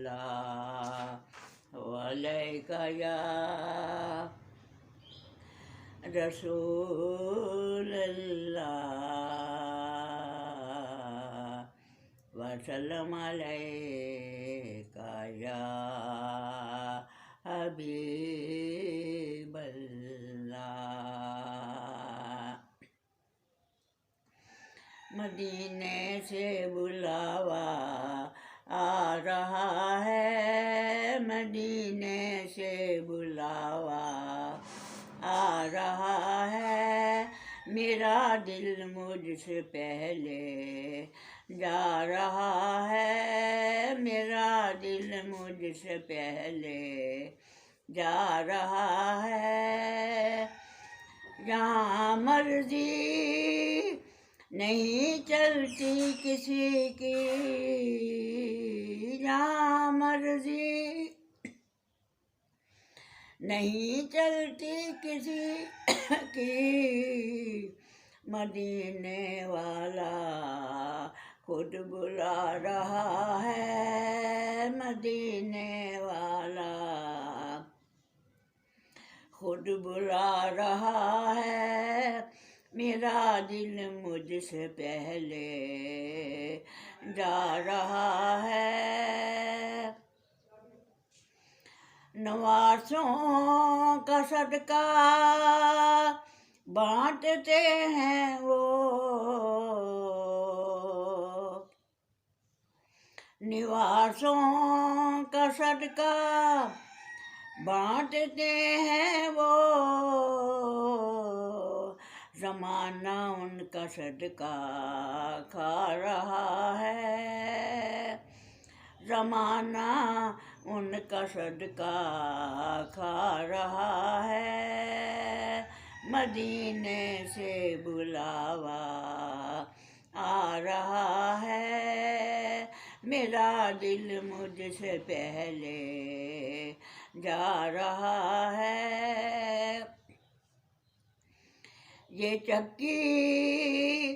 सल्लल्लाहु अलैका या रसूल अल्लाह वसल्लम अलैका या हबीब अल्लाह। मदीने से बुलावा आ रहा है, मदीने से बुलावा आ रहा है, मेरा दिल मुझसे पहले जा रहा है, मेरा दिल मुझसे पहले जा रहा है। जहाँ मर्जी नहीं चलती किसी की, जहाँ मर्जी नहीं चलती किसी की, मदीने वाला खुद बुला रहा है, मदीने वाला खुद बुला रहा है, मेरा दिल मुझसे पहले जा रहा है। नवासों का सदका बांटते हैं वो, निवासों का सदका बांटते हैं वो, ज़माना उनका सदका खा रहा है, ज़माना उनका सदका खा रहा है। मदीने से बुलावा आ रहा है, मेरा दिल मुझसे पहले जा रहा है। ये चक्की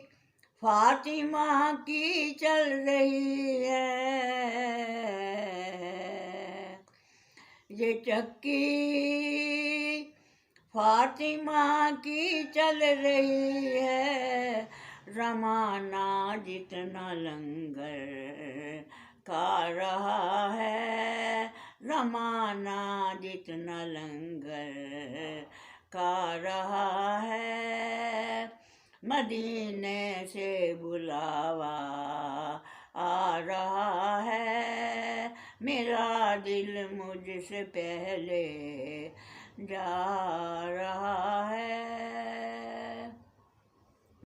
फातिमा की चल रही है, ये चक्की फातिमा की चल रही है, ज़माना जितना लंगर खा रहा है, ज़माना जितना लंगर खा रहा है। मदीने से बुलावा आ रहा है, मेरा दिल मुझसे पहले जा